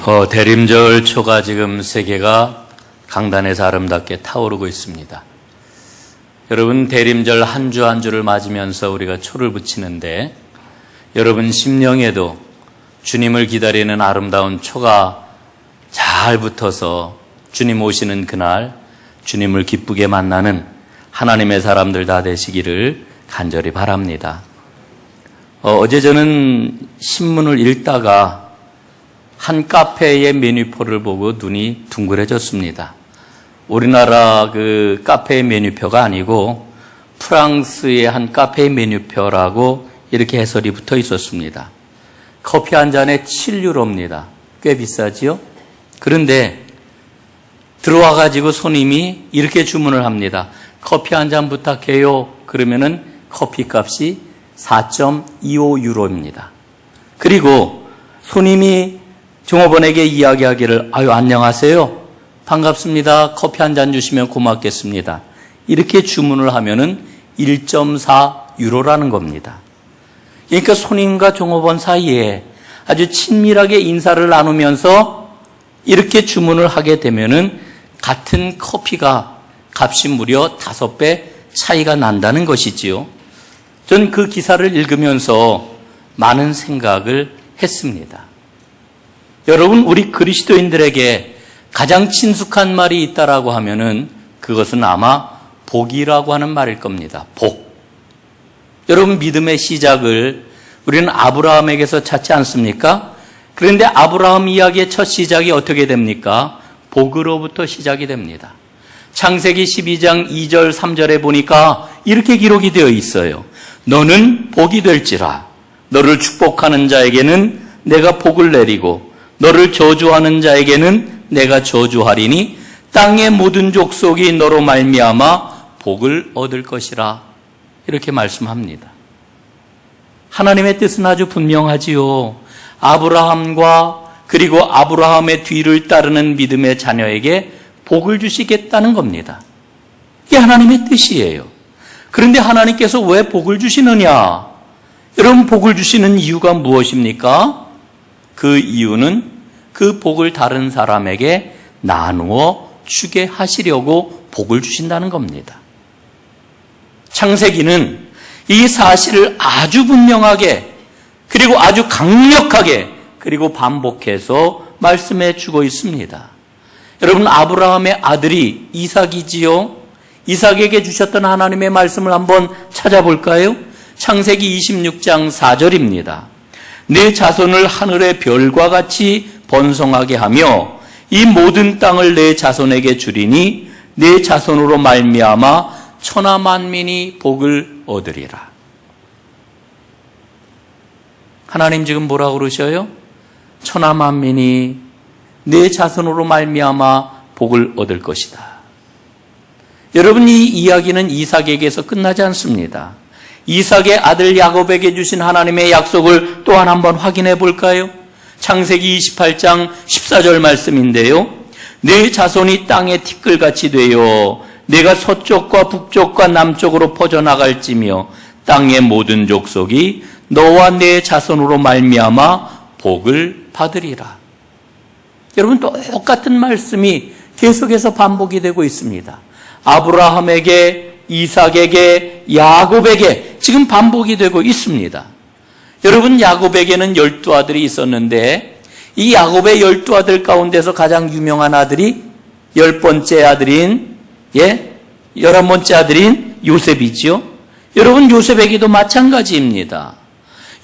대림절 초가 지금 세계가 강단에서 아름답게 타오르고 있습니다. 여러분, 대림절 한 주 한 주를 맞으면서 우리가 초를 붙이는데 여러분 심령에도 주님을 기다리는 아름다운 초가 잘 붙어서 주님 오시는 그날 주님을 기쁘게 만나는 하나님의 사람들 다 되시기를 간절히 바랍니다. 어제 저는 신문을 읽다가 한 카페의 메뉴표를 보고 눈이 둥그레졌습니다. 우리나라 그 카페의 메뉴표가 아니고 프랑스의 한 카페의 메뉴표라고 이렇게 해설이 붙어 있었습니다. 커피 한 잔에 7유로입니다. 꽤 비싸지요? 그런데 들어와 가지고 손님이 이렇게 주문을 합니다. 커피 한 잔 부탁해요. 그러면은 커피 값이 4.25유로입니다. 그리고 손님이 종업원에게 이야기하기를 안녕하세요. 반갑습니다. 커피 한 잔 주시면 고맙겠습니다. 이렇게 주문을 하면은 1.4유로라는 겁니다. 그러니까 손님과 종업원 사이에 아주 친밀하게 인사를 나누면서 이렇게 주문을 하게 되면은 같은 커피가 값이 무려 5배 차이가 난다는 것이지요. 전 그 기사를 읽으면서 많은 생각을 했습니다. 여러분, 우리 그리스도인들에게 가장 친숙한 말이 있다라고 하면은 그것은 아마 복이라고 하는 말일 겁니다. 복. 여러분, 믿음의 시작을 우리는 아브라함에게서 찾지 않습니까? 그런데 아브라함 이야기의 첫 시작이 어떻게 됩니까? 복으로부터 시작이 됩니다. 창세기 12장 2절 3절에 보니까 이렇게 기록이 되어 있어요. 너는 복이 될지라. 너를 축복하는 자에게는 내가 복을 내리고 너를 저주하는 자에게는 내가 저주하리니 땅의 모든 족속이 너로 말미암아 복을 얻을 것이라. 이렇게 말씀합니다. 하나님의 뜻은 아주 분명하지요. 아브라함과 그리고 아브라함의 뒤를 따르는 믿음의 자녀에게 복을 주시겠다는 겁니다. 이게 하나님의 뜻이에요. 그런데 하나님께서 왜 복을 주시느냐? 여러분, 복을 주시는 이유가 무엇입니까? 그 이유는 그 복을 다른 사람에게 나누어 주게 하시려고 복을 주신다는 겁니다. 창세기는 이 사실을 아주 분명하게 그리고 아주 강력하게 그리고 반복해서 말씀해 주고 있습니다. 여러분, 아브라함의 아들이 이삭이지요. 이삭에게 주셨던 하나님의 말씀을 한번 찾아볼까요? 창세기 26장 4절입니다. 내 자손을 하늘의 별과 같이 번성하게 하며 이 모든 땅을 내 자손에게 주리니 내 자손으로 말미암아 천하 만민이 복을 얻으리라. 하나님 지금 뭐라고 그러셔요? 천하 만민이 내 자손으로 말미암아 복을 얻을 것이다. 여러분, 이 이야기는 이삭에게서 끝나지 않습니다. 이삭의 아들 야곱에게 주신 하나님의 약속을 또한 한번 확인해 볼까요? 창세기 28장 14절 말씀인데요. 내 자손이 땅의 티끌같이 되어 내가 서쪽과 북쪽과 남쪽으로 퍼져나갈지며 땅의 모든 족속이 너와 내 자손으로 말미암아 복을 받으리라. 여러분, 똑같은 말씀이 계속해서 반복이 되고 있습니다. 아브라함에게, 이삭에게, 야곱에게 지금 반복이 되고 있습니다. 여러분, 야곱에게는 12아들이 있었는데 이 야곱의 12아들 가운데서 가장 유명한 아들이 10번째 아들인 11번째 아들인 요셉이지요. 여러분, 요셉에게도 마찬가지입니다.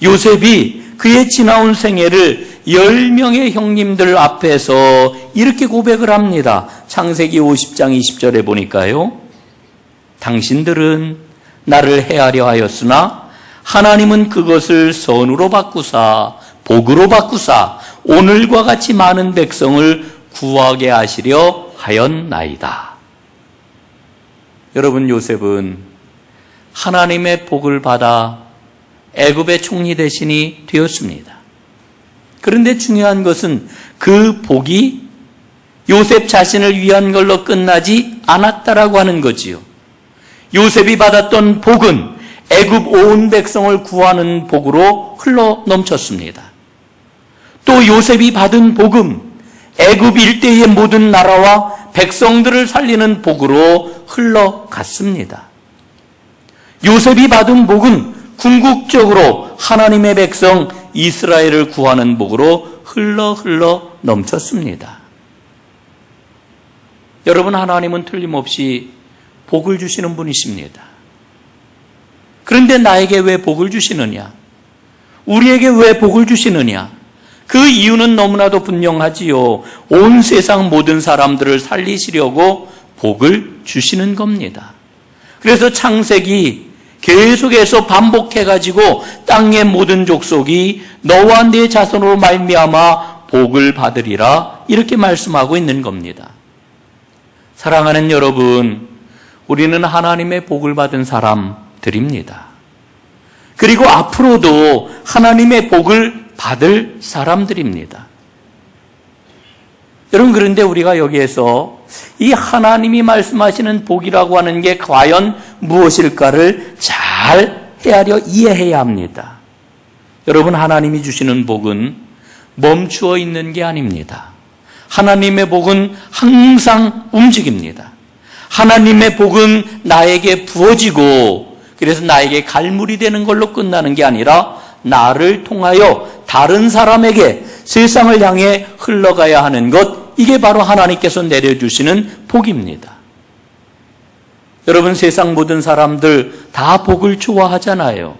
요셉이 그의 지나온 생애를 10명의 형님들 앞에서 이렇게 고백을 합니다. 창세기 50장 20절에 보니까요. 당신들은 나를 해하려 하였으나 하나님은 그것을 선으로 바꾸사 복으로 바꾸사 오늘과 같이 많은 백성을 구하게 하시려 하였나이다. 여러분, 요셉은 하나님의 복을 받아 애굽의 총리 대신이 되었습니다. 그런데 중요한 것은 그 복이 요셉 자신을 위한 걸로 끝나지 않았다라고 하는 거지요. 요셉이 받았던 복은 애굽 온 백성을 구하는 복으로 흘러 넘쳤습니다. 또 요셉이 받은 복음, 애굽 일대의 모든 나라와 백성들을 살리는 복으로 흘러갔습니다. 요셉이 받은 복은 궁극적으로 하나님의 백성 이스라엘을 구하는 복으로 흘러 넘쳤습니다. 여러분, 하나님은 틀림없이 복을 주시는 분이십니다. 그런데 나에게 왜 복을 주시느냐? 우리에게 왜 복을 주시느냐? 그 이유는 너무나도 분명하지요. 온 세상 모든 사람들을 살리시려고 복을 주시는 겁니다. 그래서 창세기 계속해서 반복해가지고 땅의 모든 족속이 너와 네 자손으로 말미암아 복을 받으리라 이렇게 말씀하고 있는 겁니다. 사랑하는 여러분, 우리는 하나님의 복을 받은 사람들입니다. 그리고 앞으로도 하나님의 복을 받을 사람들입니다. 여러분, 그런데 우리가 여기에서 이 하나님이 말씀하시는 복이라고 하는 게 과연 무엇일까를 잘 헤아려 이해해야 합니다. 여러분, 하나님이 주시는 복은 멈추어 있는 게 아닙니다. 하나님의 복은 항상 움직입니다. 하나님의 복은 나에게 부어지고 그래서 나에게 갈물이 되는 걸로 끝나는 게 아니라 나를 통하여 다른 사람에게 세상을 향해 흘러가야 하는 것, 이게 바로 하나님께서 내려주시는 복입니다. 여러분, 세상 모든 사람들 다 복을 좋아하잖아요.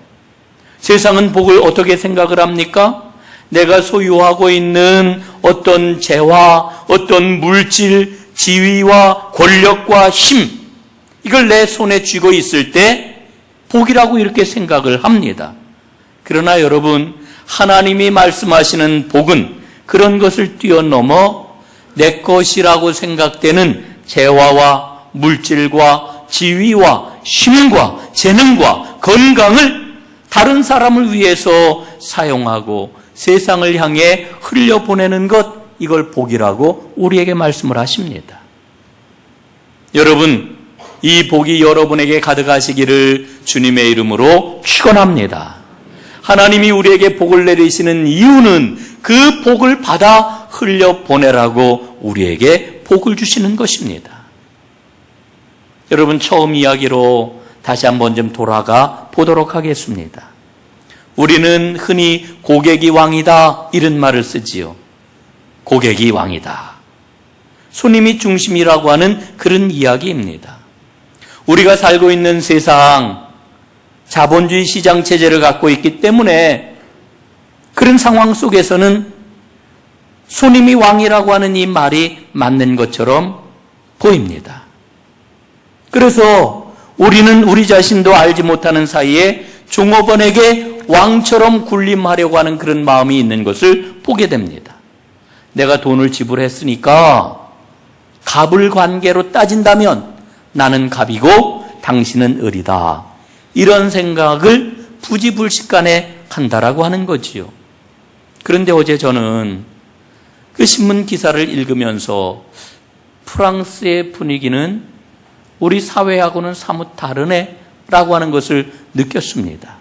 세상은 복을 어떻게 생각을 합니까? 내가 소유하고 있는 어떤 재화, 어떤 물질, 지위와 권력과 힘, 이걸 내 손에 쥐고 있을 때 복이라고 이렇게 생각을 합니다. 그러나 여러분, 하나님이 말씀하시는 복은 그런 것을 뛰어넘어 내 것이라고 생각되는 재화와 물질과 지위와 힘과 재능과 건강을 다른 사람을 위해서 사용하고 세상을 향해 흘려보내는 것, 이걸 복이라고 우리에게 말씀을 하십니다. 여러분, 이 복이 여러분에게 가득하시기를 주님의 이름으로 축원합니다. 하나님이 우리에게 복을 내리시는 이유는 그 복을 받아 흘려보내라고 우리에게 복을 주시는 것입니다. 여러분, 처음 이야기로 다시 한번 좀 돌아가 보도록 하겠습니다. 우리는 흔히 고객이 왕이다 이런 말을 쓰지요. 고객이 왕이다. 손님이 중심이라고 하는 그런 이야기입니다. 우리가 살고 있는 세상, 자본주의 시장 체제를 갖고 있기 때문에 그런 상황 속에서는 손님이 왕이라고 하는 이 말이 맞는 것처럼 보입니다. 그래서 우리는 우리 자신도 알지 못하는 사이에 종업원에게 왕처럼 군림하려고 하는 그런 마음이 있는 것을 보게 됩니다. 내가 돈을 지불했으니까 갑을 관계로 따진다면 나는 갑이고 당신은 을이다. 이런 생각을 부지불식간에 한다라고 하는 거지요. 그런데 어제 저는 그 신문 기사를 읽으면서 프랑스의 분위기는 우리 사회하고는 사뭇 다르네라고 하는 것을 느꼈습니다.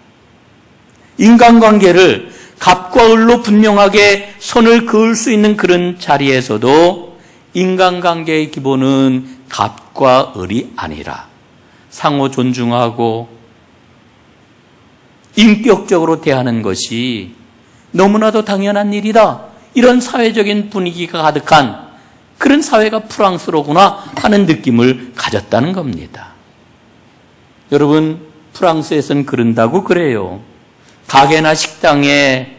인간관계를 갑과 을로 분명하게 선을 그을 수 있는 그런 자리에서도 인간관계의 기본은 갑과 을이 아니라 상호 존중하고 인격적으로 대하는 것이 너무나도 당연한 일이다. 이런 사회적인 분위기가 가득한 그런 사회가 프랑스로구나 하는 느낌을 가졌다는 겁니다. 여러분, 프랑스에서는 그런다고 그래요. 가게나 식당에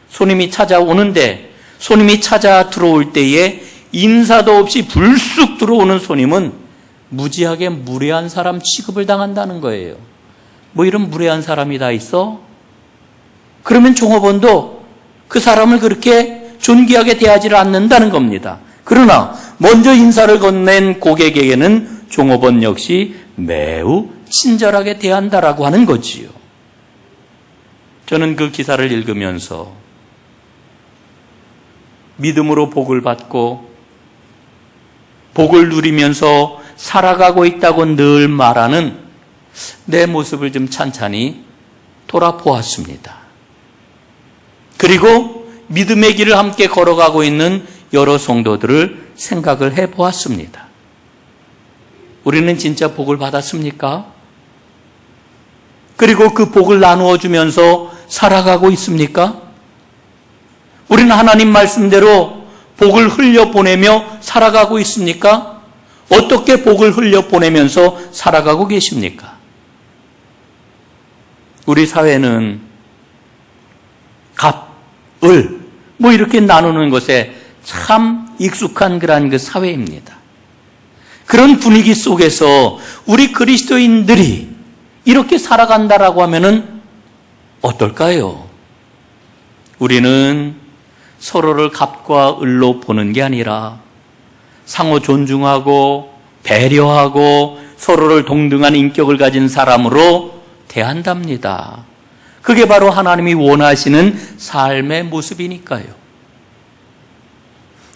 손님이 찾아오는데 손님이 찾아 들어올 때에 인사도 없이 불쑥 들어오는 손님은 무지하게 무례한 사람 취급을 당한다는 거예요. 뭐 이런 무례한 사람이 다 있어? 그러면 종업원도 그 사람을 그렇게 존귀하게 대하지를 않는다는 겁니다. 그러나 먼저 인사를 건넨 고객에게는 종업원 역시 매우 친절하게 대한다라고 하는 거지요. 저는 그 기사를 읽으면서 믿음으로 복을 받고 복을 누리면서 살아가고 있다고 늘 말하는 내 모습을 좀 찬찬히 돌아보았습니다. 그리고 믿음의 길을 함께 걸어가고 있는 여러 성도들을 생각을 해보았습니다. 우리는 진짜 복을 받았습니까? 그리고 그 복을 나누어 주면서 살아가고 있습니까? 우리는 하나님 말씀대로 복을 흘려보내며 살아가고 있습니까? 어떻게 복을 흘려보내면서 살아가고 계십니까? 우리 사회는 갑, 을, 이렇게 나누는 것에 참 익숙한 그런 그 사회입니다. 그런 분위기 속에서 우리 그리스도인들이 이렇게 살아간다라고 하면은 어떨까요? 우리는 서로를 갑과 을로 보는 게 아니라 상호 존중하고 배려하고 서로를 동등한 인격을 가진 사람으로 대한답니다. 그게 바로 하나님이 원하시는 삶의 모습이니까요.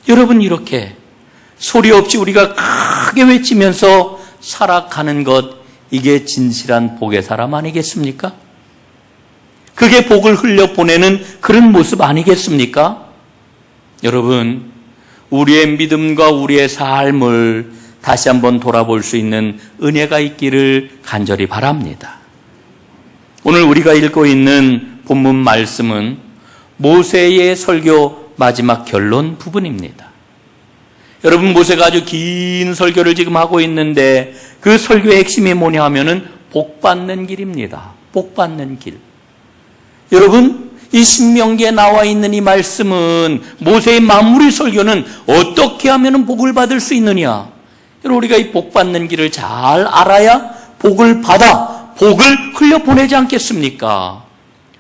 여러분, 이렇게 소리 없이 우리가 크게 외치면서 살아가는 것, 이게 진실한 복의 사람 아니겠습니까? 그게 복을 흘려보내는 그런 모습 아니겠습니까? 여러분, 우리의 믿음과 우리의 삶을 다시 한번 돌아볼 수 있는 은혜가 있기를 간절히 바랍니다. 오늘 우리가 읽고 있는 본문 말씀은 모세의 설교 마지막 결론 부분입니다. 여러분, 모세가 아주 긴 설교를 지금 하고 있는데 그 설교의 핵심이 뭐냐 하면은 복받는 길입니다. 복받는 길. 여러분, 이 신명기에 나와 있는 이 말씀은 모세의 마무리 설교는 어떻게 하면 복을 받을 수 있느냐. 여러분, 우리가 이 복받는 길을 잘 알아야 복을 받아 복을 흘려보내지 않겠습니까?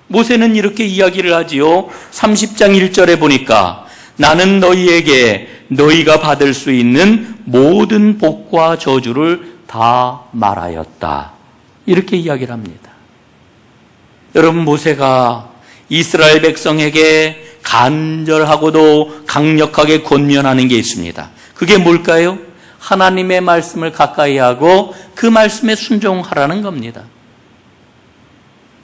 모세는 이렇게 이야기를 하지요. 30장 1절에 보니까 나는 너희에게 너희가 받을 수 있는 모든 복과 저주를 다 말하였다. 이렇게 이야기를 합니다. 여러분, 모세가 이스라엘 백성에게 간절하고도 강력하게 권면하는 게 있습니다. 그게 뭘까요? 하나님의 말씀을 가까이 하고 그 말씀에 순종하라는 겁니다.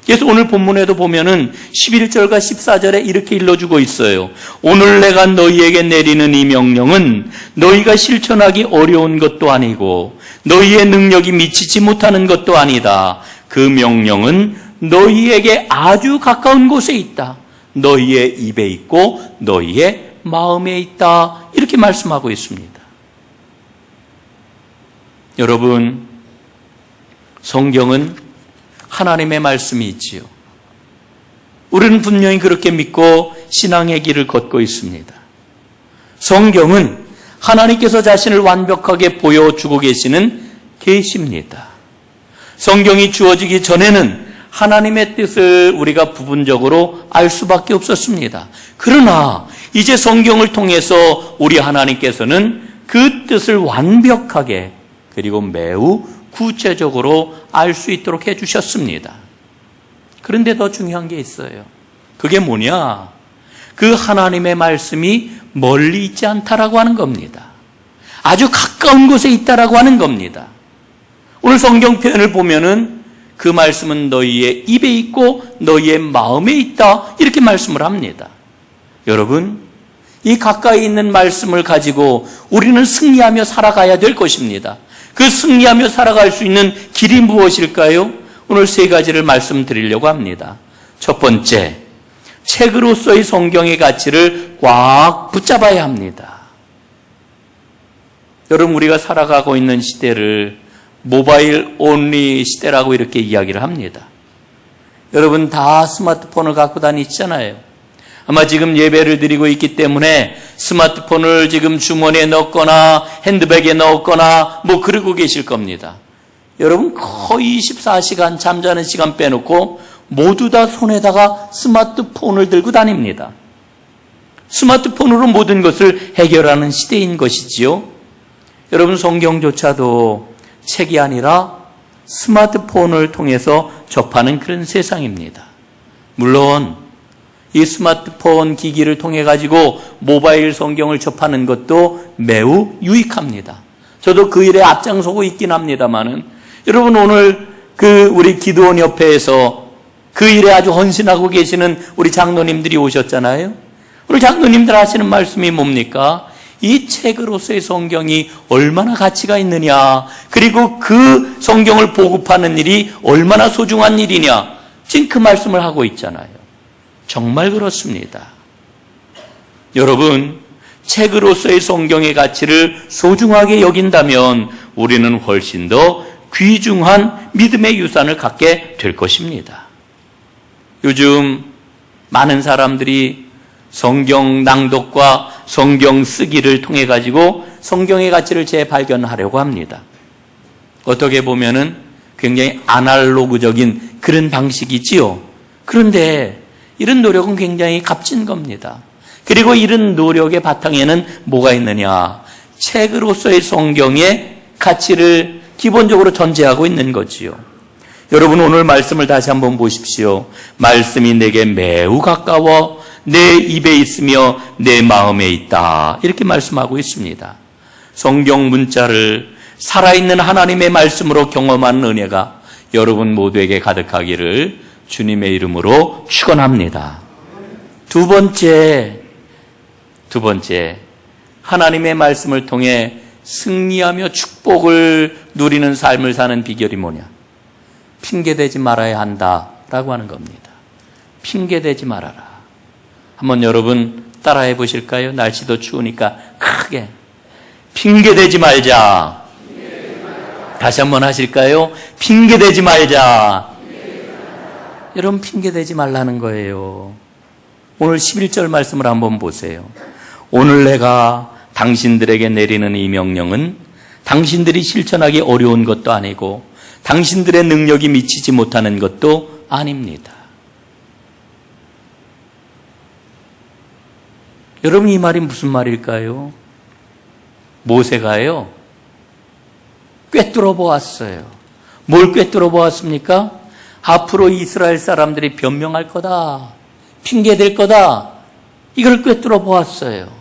그래서 오늘 본문에도 보면은 11절과 14절에 이렇게 일러주고 있어요. 오늘 내가 너희에게 내리는 이 명령은 너희가 실천하기 어려운 것도 아니고 너희의 능력이 미치지 못하는 것도 아니다. 그 명령은 너희에게 아주 가까운 곳에 있다. 너희의 입에 있고 너희의 마음에 있다. 이렇게 말씀하고 있습니다. 여러분, 성경은 하나님의 말씀이 있지요. 우리는 분명히 그렇게 믿고 신앙의 길을 걷고 있습니다. 성경은 하나님께서 자신을 완벽하게 보여주고 계시는 계시입니다. 성경이 주어지기 전에는 하나님의 뜻을 우리가 부분적으로 알 수밖에 없었습니다. 그러나 이제 성경을 통해서 우리 하나님께서는 그 뜻을 완벽하게 그리고 매우 구체적으로 알 수 있도록 해주셨습니다. 그런데 더 중요한 게 있어요. 그게 뭐냐? 그 하나님의 말씀이 멀리 있지 않다라고 하는 겁니다. 아주 가까운 곳에 있다라고 하는 겁니다. 오늘 성경 표현을 보면은 그 말씀은 너희의 입에 있고 너희의 마음에 있다. 이렇게 말씀을 합니다. 여러분, 이 가까이 있는 말씀을 가지고 우리는 승리하며 살아가야 될 것입니다. 그 승리하며 살아갈 수 있는 길이 무엇일까요? 오늘 세 가지를 말씀드리려고 합니다. 첫 번째, 책으로서의 성경의 가치를 꽉 붙잡아야 합니다. 여러분, 우리가 살아가고 있는 시대를 모바일 온리 시대라고 이렇게 이야기를 합니다. 여러분, 다 스마트폰을 갖고 다니시잖아요. 아마 지금 예배를 드리고 있기 때문에 스마트폰을 지금 주머니에 넣거나 핸드백에 넣거나 그러고 계실 겁니다. 여러분, 거의 24시간 잠자는 시간 빼놓고 모두 다 손에다가 스마트폰을 들고 다닙니다. 스마트폰으로 모든 것을 해결하는 시대인 것이지요. 여러분, 성경조차도 책이 아니라 스마트폰을 통해서 접하는 그런 세상입니다. 물론 이 스마트폰 기기를 통해 가지고 모바일 성경을 접하는 것도 매우 유익합니다. 저도 그 일에 앞장서고 있긴 합니다만은, 여러분, 오늘 우리 기도원 협회에서 그 일에 아주 헌신하고 계시는 우리 장로님들이 오셨잖아요. 우리 장로님들 하시는 말씀이 뭡니까? 이 책으로서의 성경이 얼마나 가치가 있느냐, 그리고 그 성경을 보급하는 일이 얼마나 소중한 일이냐, 지금 그 말씀을 하고 있잖아요. 정말 그렇습니다. 여러분, 책으로서의 성경의 가치를 소중하게 여긴다면 우리는 훨씬 더 귀중한 믿음의 유산을 갖게 될 것입니다. 요즘 많은 사람들이 성경 낭독과 성경 쓰기를 통해 가지고 성경의 가치를 재발견하려고 합니다. 어떻게 보면은 굉장히 아날로그적인 그런 방식이지요. 그런데 이런 노력은 굉장히 값진 겁니다. 그리고 이런 노력의 바탕에는 뭐가 있느냐? 책으로서의 성경의 가치를 기본적으로 전제하고 있는 거지요. 여러분, 오늘 말씀을 다시 한번 보십시오. 말씀이 내게 매우 가까워 내 입에 있으며 내 마음에 있다, 이렇게 말씀하고 있습니다. 성경 문자를 살아있는 하나님의 말씀으로 경험하는 은혜가 여러분 모두에게 가득하기를 주님의 이름으로 축원합니다. 두 번째, 하나님의 말씀을 통해 승리하며 축복을 누리는 삶을 사는 비결이 뭐냐? 핑계대지 말아야 한다라고 하는 겁니다. 핑계대지 말아라. 한번 여러분 따라해 보실까요? 날씨도 추우니까 크게 핑계대지 말자. 다시 한번 하실까요? 핑계대지 말자. 여러분, 핑계대지 말라는 거예요. 오늘 11절 말씀을 한번 보세요. 오늘 내가 당신들에게 내리는 이 명령은 당신들이 실천하기 어려운 것도 아니고 당신들의 능력이 미치지 못하는 것도 아닙니다. 여러분, 이 말이 무슨 말일까요? 모세가요, 꿰뚫어 보았어요. 뭘 꿰뚫어 보았습니까? 앞으로 이스라엘 사람들이 변명할 거다, 핑계댈 거다, 이걸 꿰뚫어 보았어요.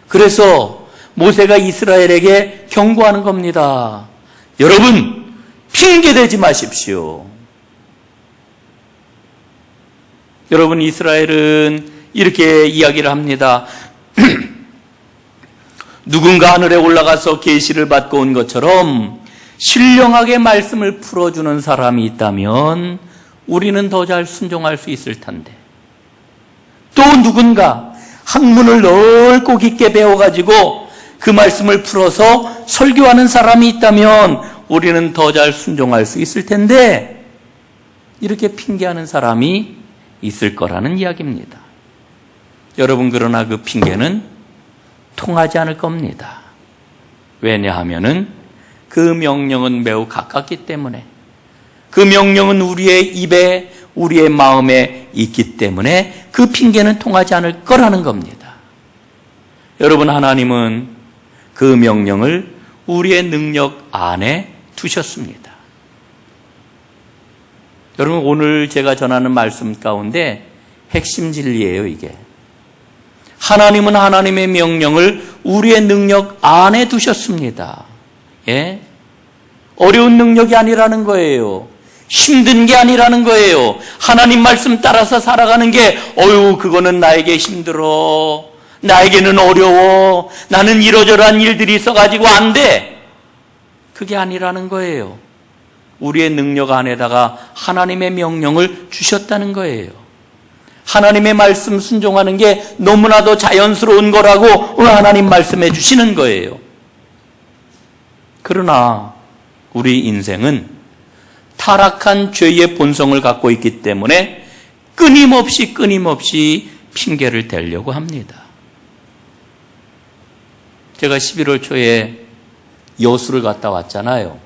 그래서 모세가 이스라엘에게 경고하는 겁니다. 여러분, 핑계대지 마십시오. 여러분, 이스라엘은 이렇게 이야기를 합니다. 누군가 하늘에 올라가서 계시를 받고 온 것처럼 신령하게 말씀을 풀어주는 사람이 있다면 우리는 더 잘 순종할 수 있을 텐데, 또 누군가 학문을 넓고 깊게 배워가지고 그 말씀을 풀어서 설교하는 사람이 있다면 우리는 더 잘 순종할 수 있을 텐데, 이렇게 핑계하는 사람이 있을 거라는 이야기입니다. 여러분, 그러나 그 핑계는 통하지 않을 겁니다. 왜냐하면은 그 명령은 매우 가깝기 때문에, 그 명령은 우리의 입에, 우리의 마음에 있기 때문에 그 핑계는 통하지 않을 거라는 겁니다. 여러분, 하나님은 그 명령을 우리의 능력 안에 두셨습니다. 여러분, 오늘 제가 전하는 말씀 가운데 핵심 진리예요, 이게. 하나님은 하나님의 명령을 우리의 능력 안에 두셨습니다. 예? 어려운 능력이 아니라는 거예요. 힘든 게 아니라는 거예요. 하나님 말씀 따라서 살아가는 게, 그거는 나에게 힘들어, 나에게는 어려워, 나는 이러저러한 일들이 있어가지고 안 돼, 그게 아니라는 거예요. 우리의 능력 안에다가 하나님의 명령을 주셨다는 거예요. 하나님의 말씀 순종하는 게 너무나도 자연스러운 거라고 오늘 하나님 말씀해 주시는 거예요. 그러나 우리 인생은 타락한 죄의 본성을 갖고 있기 때문에 끊임없이 핑계를 대려고 합니다. 제가 11월 초에 여수를 갔다 왔잖아요.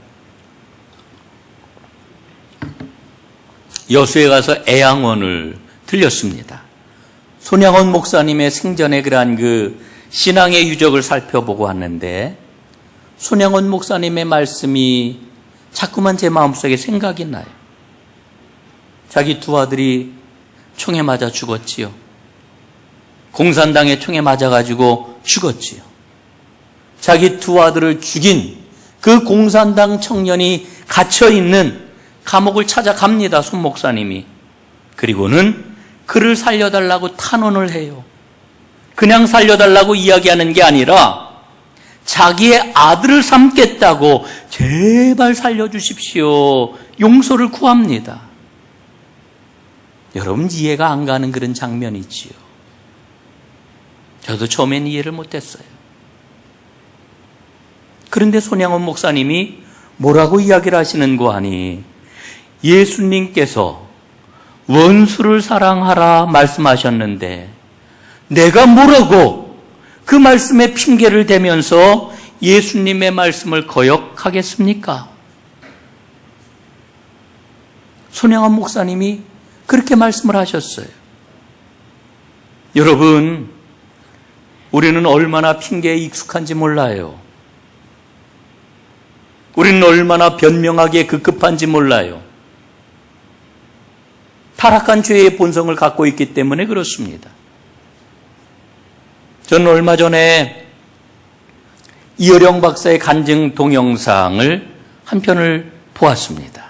여수에 가서 애양원을 들렸습니다. 손양원 목사님의 생전에 그러한 그 신앙의 유적을 살펴보고 왔는데, 손양원 목사님의 말씀이 자꾸만 제 마음속에 생각이 나요. 자기 두 아들이 총에 맞아 죽었지요. 공산당의 총에 맞아가지고 죽었지요. 자기 두 아들을 죽인 그 공산당 청년이 갇혀있는 감옥을 찾아갑니다, 손 목사님이. 그리고는 그를 살려달라고 탄원을 해요. 그냥 살려달라고 이야기하는 게 아니라 자기의 아들을 삼겠다고 제발 살려주십시오. 용서를 구합니다. 여러분, 이해가 안 가는 그런 장면이지요. 저도 처음엔 이해를 못했어요. 그런데 손양원 목사님이 뭐라고 이야기를 하시는 거 아니? 예수님께서 원수를 사랑하라 말씀하셨는데 내가 뭐라고 그 말씀에 핑계를 대면서 예수님의 말씀을 거역하겠습니까? 손양원 목사님이 그렇게 말씀을 하셨어요. 여러분, 우리는 얼마나 핑계에 익숙한지 몰라요. 우리는 얼마나 변명하기에 급급한지 몰라요. 타락한 죄의 본성을 갖고 있기 때문에 그렇습니다. 저는 얼마 전에 이어령 박사의 간증 동영상을 한 편을 보았습니다.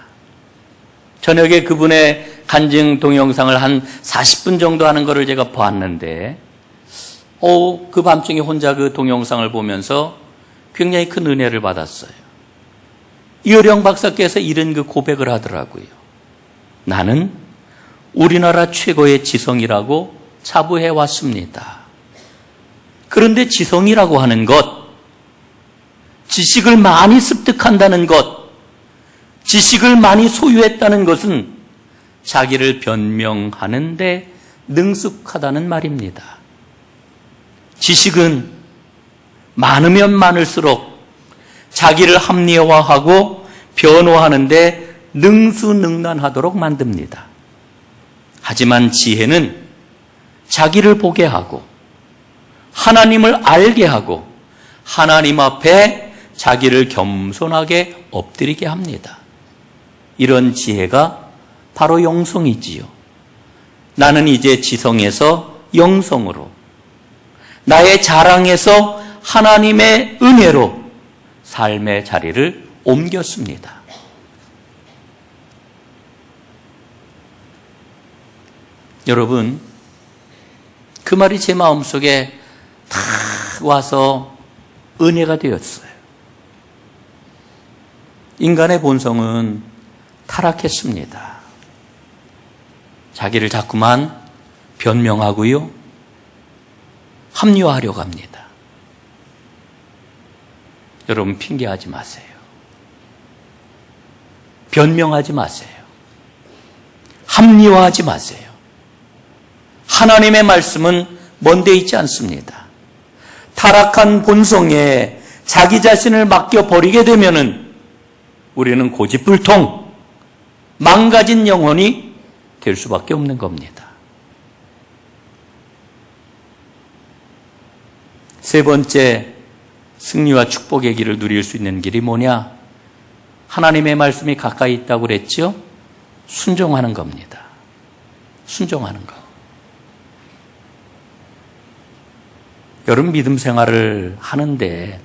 저녁에 그분의 간증 동영상을 한 40분 정도 하는 것을 제가 보았는데 그 밤중에 혼자 그 동영상을 보면서 굉장히 큰 은혜를 받았어요. 이어령 박사께서 이런 그 고백을 하더라고요. 나는 우리나라 최고의 지성이라고 자부해 왔습니다. 그런데 지성이라고 하는 것, 지식을 많이 습득한다는 것, 지식을 많이 소유했다는 것은 자기를 변명하는데 능숙하다는 말입니다. 지식은 많으면 많을수록 자기를 합리화하고 변호하는데 능수능란하도록 만듭니다. 하지만 지혜는 자기를 보게 하고 하나님을 알게 하고 하나님 앞에 자기를 겸손하게 엎드리게 합니다. 이런 지혜가 바로 영성이지요. 나는 이제 지성에서 영성으로, 나의 자랑에서 하나님의 은혜로 삶의 자리를 옮겼습니다. 여러분, 그 말이 제 마음속에 탁 와서 은혜가 되었어요. 인간의 본성은 타락했습니다. 자기를 자꾸만 변명하고요, 합리화하려고 합니다. 여러분, 핑계하지 마세요. 변명하지 마세요. 합리화하지 마세요. 하나님의 말씀은 먼데 있지 않습니다. 타락한 본성에 자기 자신을 맡겨버리게 되면은 우리는 고집불통, 망가진 영혼이 될 수밖에 없는 겁니다. 세 번째, 승리와 축복의 길을 누릴 수 있는 길이 뭐냐? 하나님의 말씀이 가까이 있다고 그랬죠? 순종하는 겁니다. 순종하는 것. 여러분, 믿음 생활을 하는데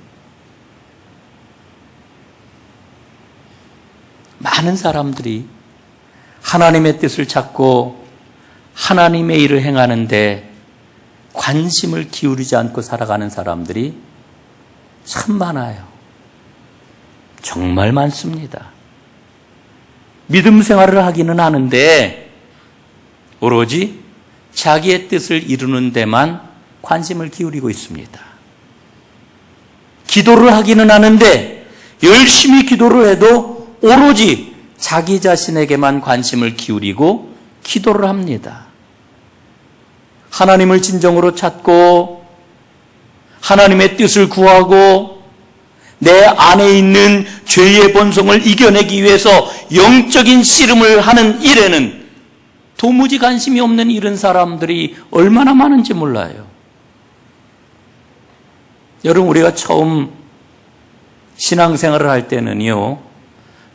많은 사람들이 하나님의 뜻을 찾고 하나님의 일을 행하는데 관심을 기울이지 않고 살아가는 사람들이 참 많아요. 정말 많습니다. 믿음 생활을 하기는 하는데 오로지 자기의 뜻을 이루는 데만 관심을 기울이고 있습니다. 기도를 하기는 하는데 열심히 기도를 해도 오로지 자기 자신에게만 관심을 기울이고 기도를 합니다. 하나님을 진정으로 찾고 하나님의 뜻을 구하고 내 안에 있는 죄의 본성을 이겨내기 위해서 영적인 씨름을 하는 일에는 도무지 관심이 없는 이런 사람들이 얼마나 많은지 몰라요. 여러분, 우리가 처음 신앙생활을 할 때는요,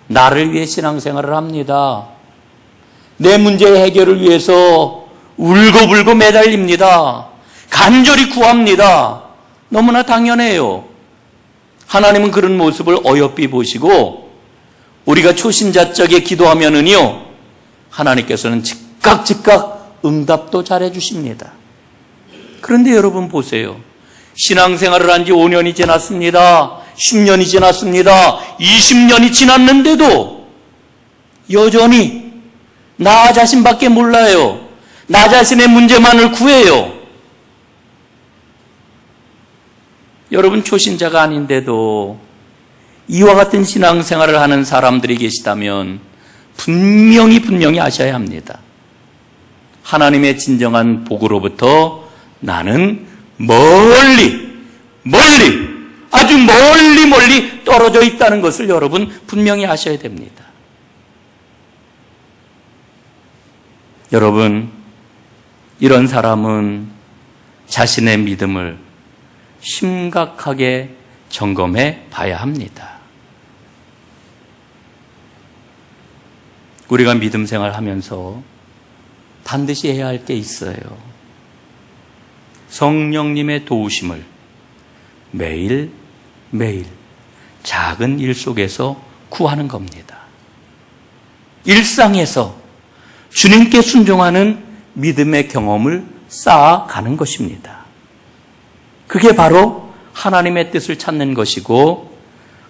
나를 위해 신앙생활을 합니다. 내 문제 해결을 위해서 울고불고 매달립니다. 간절히 구합니다. 너무나 당연해요. 하나님은 그런 모습을 어여삐 보시고 우리가 초신자적에 기도하면은요, 하나님께서는 즉각 응답도 잘해 주십니다. 그런데 여러분 보세요. 신앙생활을 한 지 5년이 지났습니다. 10년이 지났습니다. 20년이 지났는데도 여전히 나 자신밖에 몰라요. 나 자신의 문제만을 구해요. 여러분 초신자가 아닌데도 이와 같은 신앙생활을 하는 사람들이 계시다면 분명히 아셔야 합니다. 하나님의 진정한 복으로부터 나는 아주 멀리 떨어져 있다는 것을 여러분 분명히 아셔야 됩니다. 여러분, 이런 사람은 자신의 믿음을 심각하게 점검해 봐야 합니다. 우리가 믿음 생활하면서 반드시 해야 할 게 있어요. 성령님의 도우심을 매일 작은 일 속에서 구하는 겁니다. 일상에서 주님께 순종하는 믿음의 경험을 쌓아가는 것입니다. 그게 바로 하나님의 뜻을 찾는 것이고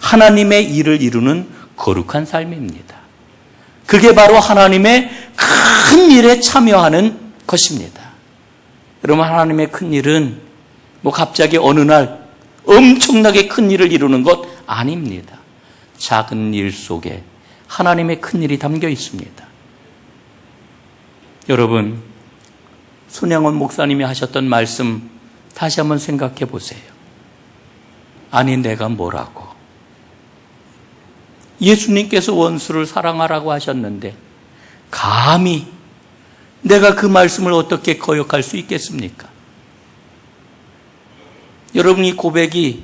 하나님의 일을 이루는 거룩한 삶입니다. 그게 바로 하나님의 큰 일에 참여하는 것입니다. 여러분, 하나님의 큰 일은 갑자기 어느 날 엄청나게 큰 일을 이루는 것 아닙니다. 작은 일 속에 하나님의 큰 일이 담겨 있습니다. 여러분, 손양원 목사님이 하셨던 말씀 다시 한번 생각해 보세요. 아니, 내가 뭐라고? 예수님께서 원수를 사랑하라고 하셨는데 감히 내가 그 말씀을 어떻게 거역할 수 있겠습니까? 여러분, 이 고백이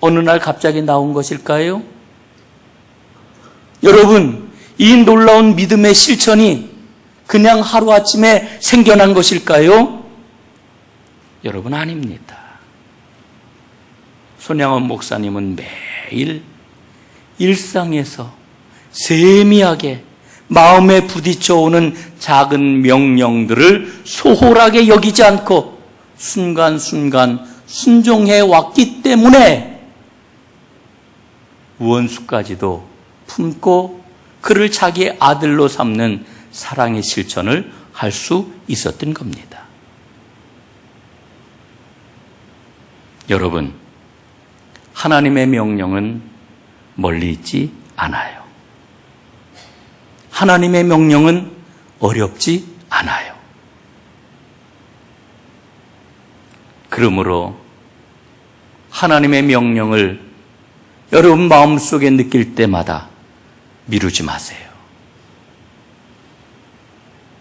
어느 날 갑자기 나온 것일까요? 여러분, 이 놀라운 믿음의 실천이 그냥 하루아침에 생겨난 것일까요? 여러분, 아닙니다. 손양원 목사님은 매일 일상에서 세미하게 마음에 부딪혀오는 작은 명령들을 소홀하게 여기지 않고 순간순간 순종해 왔기 때문에 원수까지도 품고 그를 자기의 아들로 삼는 사랑의 실천을 할 수 있었던 겁니다. 여러분, 하나님의 명령은 멀리 있지 않아요. 하나님의 명령은 어렵지 않아요. 그러므로 하나님의 명령을 여러분 마음속에 느낄 때마다 미루지 마세요.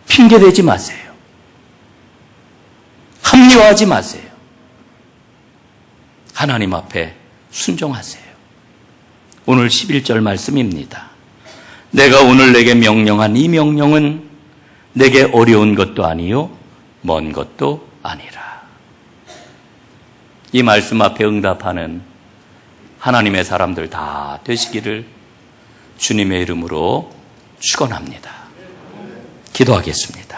핑계대지 마세요. 합리화하지 마세요. 하나님 앞에 순종하세요. 오늘 11절 말씀입니다. 내가 오늘 내게 명령한 이 명령은 내게 어려운 것도 아니요 먼 것도 아니라. 이 말씀 앞에 응답하는 하나님의 사람들 다 되시기를 주님의 이름으로 축원합니다. 기도하겠습니다.